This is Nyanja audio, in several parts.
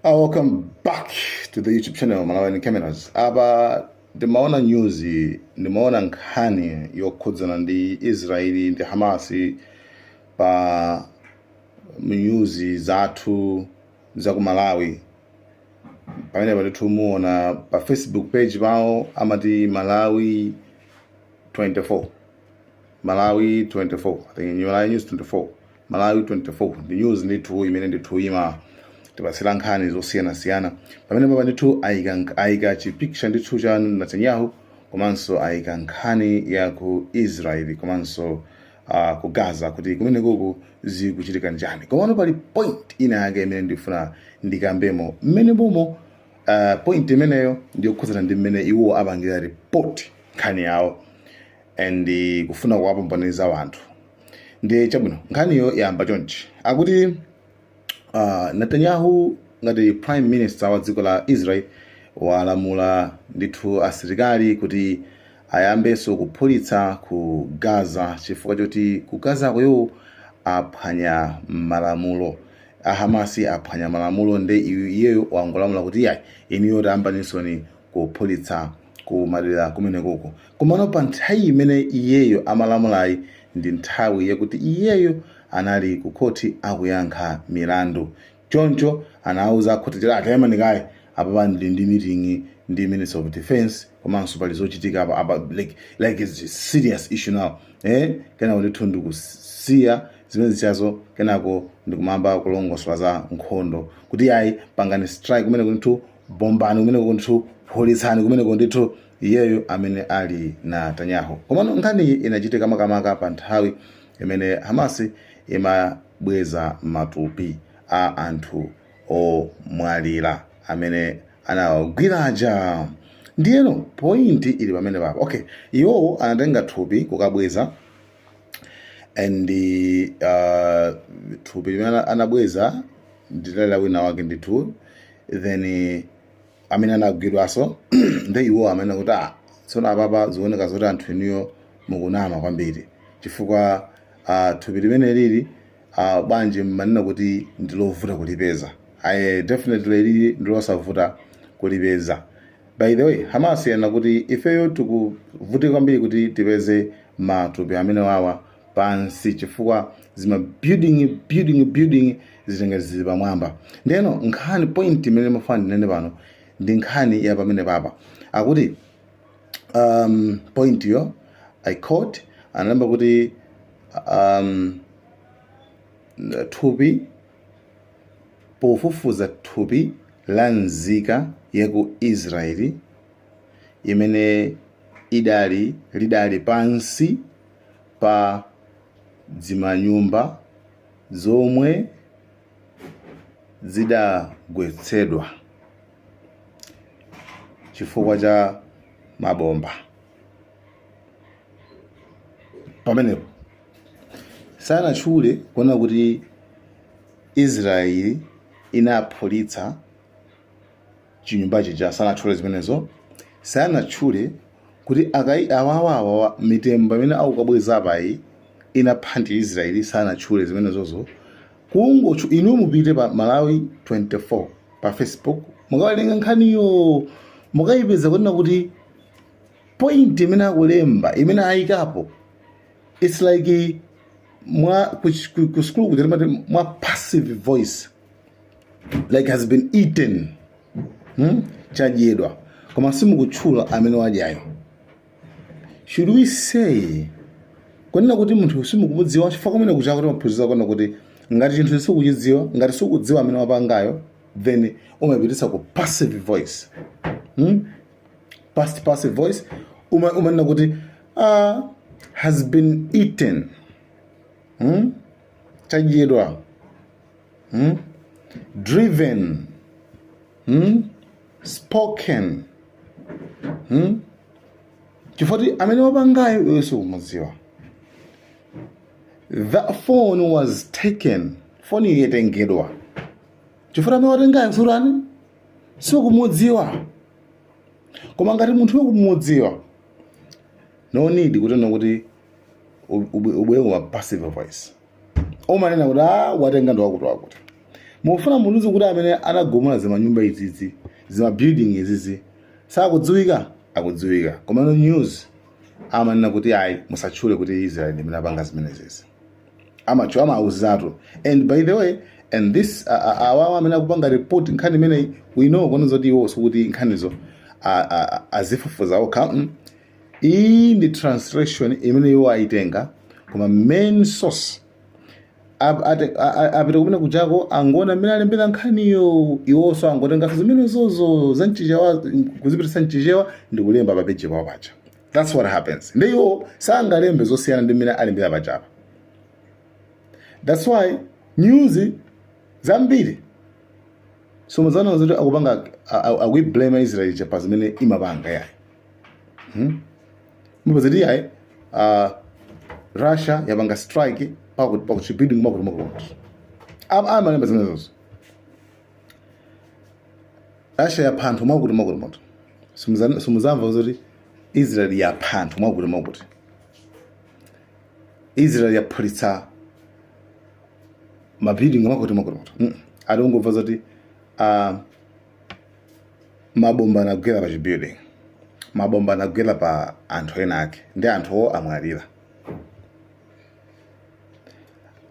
Welcome back to the YouTube channel Malawi Cameras. Aba ndimaona news, ndimaona nkhani yokhudzana ndi Israeli ndi Hamas pa news zathu za ku Malawi. Pamene pathu muona pa Facebook page pawo amati Malawi 24. Malawi 24. I think Malawi News 24. Malawi 24. The news ndithu imene ndithu ima tipasira nkhani zosiyana-siyana. Pamene papa ndithu ayika chipicture ndithu cha Netanyahu komanso ayika nkhani ya ku Israeli komanso ku Gaza kuti kumene kuku zikuchitika njani. Komano pali point ina yake imene ndifuna ndikambemo. Mmene bomo point imeneyo ndiyokhudzana ndi mmene iwo apangira report nkhani yawo and kufuna kuwapambaniza wanthu. Ndi chabwino nkhaniyo yamba chonchi akuti Netanyahu ngati prime minister wa dziko la Israel walamula ndithu asilikali kuti ayambenso kuphulitsa ku Gaza chifukwa choti ku Gaza kuyo aphwanya malamulo. Hamasi aphwanya malamulo ndi iyeyo wangolamula kuti yayi iniyo tayambaninso ni kuphulitsa ku madera kumene kuko. Komano pa nthawi imene iyeyo amalamulayi ndi nthawi yakuti iyeyo anali ku khoti akuyankha milandu. Choncho anauza khoti kuti atayamanika apa ndi meeting ndi Minister of Defense komanso pali zochitika apa like it's a serious issue now. Kenako ndithu ndikusiya zimene zichazo kenako ndikumamba kulongoswa za nkhondo kuti yayi pangani strike kumene ndithu bombani kumene ndithu phulitsani kumene ndithu iyeyo amene ali Netanyahu. Komano nkhani inachitika makamaka pa nthawi imene Hamas imabweza matupi a anthu omwalira amene anawagwiraja. Ndiyeno point ili pamene papa okay iwo anatenga thupi kukabweza and thupi limene anabweza ndilala wina wake ndithu then amene anagwidwaso ndi iwo amene kuti tsono apapa zioneka zoti anthu eniyo mukunama kwambiri chifukwa thupi limene lili bwanji mmanena kuti ndilovuta kulipeza. Definitely lili ndilosavuta kulipeza. By the way, Hamas yana kuti ifeyo tikuvutika kwambiri kuti tipeze matupi amene wawa pansi chifukwa zima building zitenga zili pamwamba. Ndeno nkhani point imene mafani nene pano ndi nkhani ya pamene papa akuti point yo I quote analemba kuti thupi pofufuza thupi la nzika yaku Israeli imene lidali pansi pa dzimanyumba zomwe zidagwetsedwa chifukwa cha mabomba. Pamenepo sanatchule kuona kuti Israeli inaphulitsa chinyumba chija, sanatchule zimenezo. Sanatchule kuti awawa mitembo imene akukabweza apayi inapha ndi Israeli, sanatchule zimenezozo. Kungochu inu mupite pa Malawi 24 pa Facebook mukawerenga nkhaniyo mukayipeza kuona kuti point imene akulemba imene ayikapo it's like ku school kuti mwa passive voice like has been eaten chadyedwa koma simukutchula amene wadyayo. Should we say kunena kuti munthu simukumudziwa chifukwa kumene kuchaka kuti maphunzitsa kuona kuti ngati chinthu sikuchidziwa ngati sikudziwa amene wapangayo then umapititsa ku passive voice. Passive voice umanena kuti has been eaten chadyedwa driven spoken chifukwa amene wapangayo iwe sikumudziwa. That phone was taken. Phone yatengedwa chifukwa amene watengayo surani sikumudziwa. Koma ngati munthu wakumudziwa no need kutenda kuti ubwere wa passive voice. Omanena kuti watenga ndo wakuti. mufuna munuzi kuti amene anagomula zimanyumba izizi zimabuilding izizi sakudziwika akudziwika koma no news amanena kuti ayi musatchule kuti Israel imene apanga zimenezezi amauzatu. And by the way, and this awawa amene akupanga report nkhani imeneyi we know konoza kuti iwo kuti nkhanizo azifufuza okha iyi ndi translation imene iwo ayitenga koma main source apita kumene kujako angona mmene alembera nkhaniyo iwonso angotenga zimene zozo zanchichewa kuzipitisa nchichewa ndi kulemba papeji pawo paja. That's what happens. Ndi iwo sangalembe zosiyana ndi mmene alembera pachapa. That's why news zambiri so muzana zoti akupanga akuiblame Israel chapa zimene imapanga yayi. Mubazidi yayi Russia yapanga strike pakuchibidi kumakuti amalemba zimene zozo. Russia yapanthu makuti sumuzamva zoti Israel yapanthu makuti Israel yaphulitsa mabuilding makuti adongomva zoti mabomba anagwera pa chibuilding, mabomba anagwera pa anthu ena ake ndi anthuwo amwalira.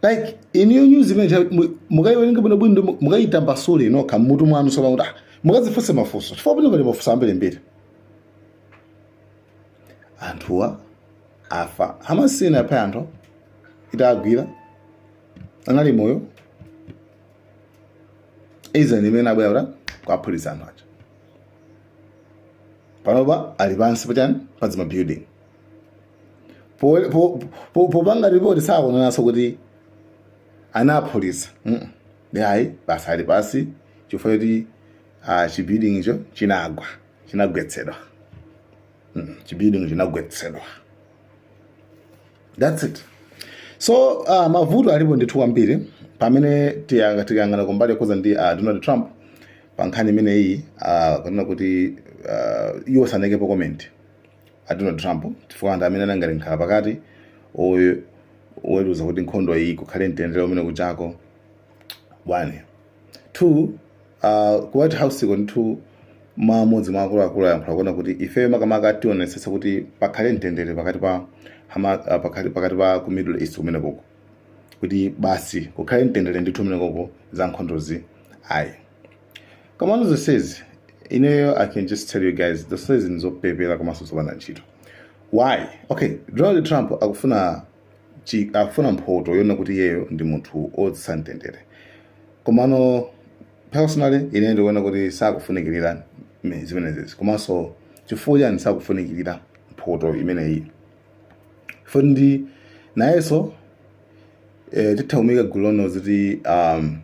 Like iniyo news imene mukayiwerenga bwinobwino mukayitambasule nokha mmutu mwanu soba kuti mukazifunse mafunso chifukwa pano pali mafunso ambiri anthuwa afa Hamasina apa anthu itagwira anali moyo Israel imene abwera kwaphulitsa anthu aja panopa ali pansi pachani pazima building popanga report sakuonanso kuti anaphulitsa ayi basi ali pasi chifukwa kuti chibuilding icho chinagwetsedwa chibuilding chinagwetsedwa. That's it. So mavuto alipo ndithu kwambiri pamene tikangana kumbali koza ndi Donald Trump pa nkhani imene iyi kunena kuti iwo sanekepo comment Donald Trump chifukwa anthu amene anangati nkhala pakati oweruza kuti nkhondo iyi kukhale mtendere umene kuchako 1 2 ku White House ndithu mamodzi mwa akuluakulu ayankhula kuona kuti ife makamaka tionetsetsa kuti pakhale mtendere pakati pa ku Middle East kumene koko kuti basi kukhale mtendere ndithu umene koko za nkhondozi ayi. Koma ono zonsezi ineyo I can just tell you guys zonsezi nizopepera komanso zopanda ntchito. Why? Okay, Donald Trump akufuna mphoto yona kuti iyeyo ndi munthu otsatsa mtendere. Komano personally ine ndikuona kuti sakufunikirira zimenezezi komanso chifukwa chani sakufunikirira mphoto imeneyi fundi nayeso titaumika gulono ziti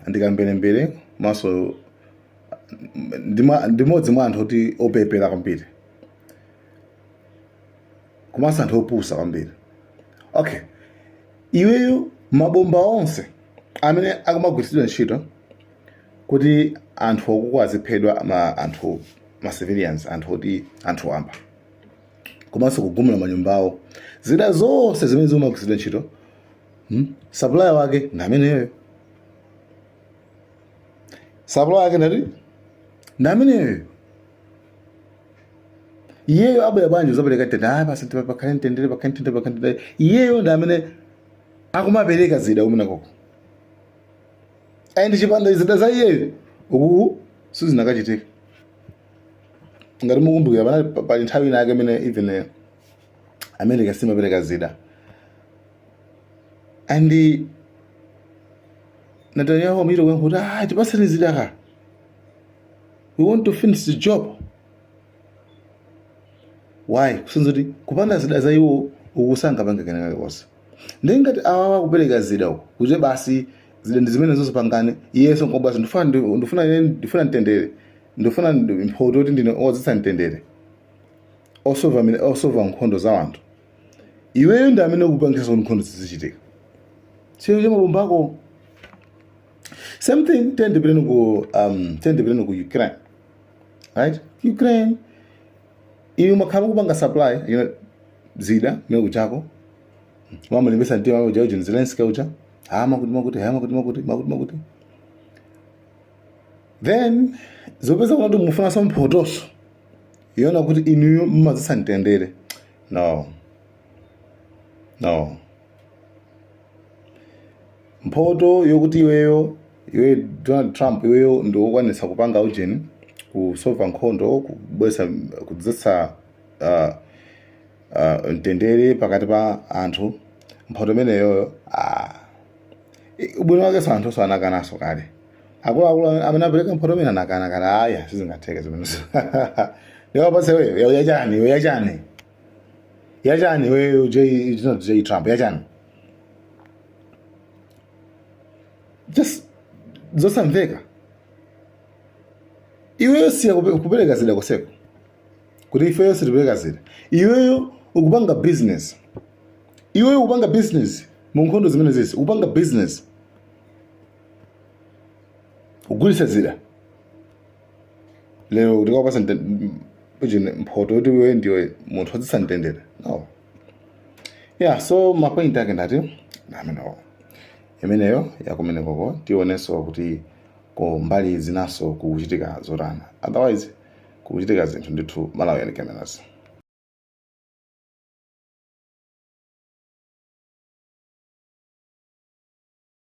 ndikamberembere maso ndimodzi mwa anthu kuti opepera kwambiri komanso anthu opusa kwambiri. Okay, iweyo mabomba onse amene akumagwiritsidwa ntchito kuti anthu okukwazi phedwa anthu civilians anthu amba komanso kugumula manyumbawo zida zonse zimene zimagwiritsidwa ntchito supplier wake ndameneyo ndameneyo iyeyo abwera bwanji uzapereka tenda basi pakhale mtendere iyeyo ndamene akumapereka zida umene koko and chipanda zida za iyeyo uku sizinakachitika. Ngati mukumbukira pali nthawi inake imene even America simapereka zida and Netanyahu amiro kwenkuti tipaseni zida ka we want to finish the job. Why? Kusenza kuti kupanda zida za iwo ukusanga pangekana konse ndingati awawa kupereka zida uko kuti basi zida ndi zimene zonse pangane iyeso ngobasa ndifuna mtendere ndifuna mphoto kuti ndine odzitsa mtendere osova nkhondo za anthu iweyo ndi amene ukupangisa kuti nkhondo zizichitika chero cha mabomba ako. Same thing tendipireni ku Ukraine, right? Ukraine iyo makhala kupanga supply zida mwe kuchako wamalimbisa ntima uja Zelensky uja makuti then zopeza kuti mufuna samphotoso yona kuti inuyo mmazisa mtendere. No, mphoto yokuti iwe Donald Trump iweyo ndiwokwanisa kupanga ujeni kusolva nkhondo kudzetsa mtendere pakati pa anthu. Mphoto imeneyo ubwino wake anthu so anakanaso kale. Akuluakulu amene apereka mphoto imene anakana kale aya sizingatheke zimenezo. Ndikapatse wewe yachani wewe J Trump yachani. Just zosamveka. Iweyo siya kupereka zida koseko kuti ifeyo sitipereka zida. Iweyo ukupanga business. Iweyo ukupanga business mu nkhondo zimene zisi ukupanga business ugulisa zida. Lero ndikapasa mphoto kuti iwe ndiwe munthu wodzisa mtendere. No. Yeah, so mapoint ake ndati nameno imeneyo yakumenekoko tionenso kuti ko mbali zinaso kuchitika zotani. Otherwise kuchitika zinthu ndithu Malawi and Cameras.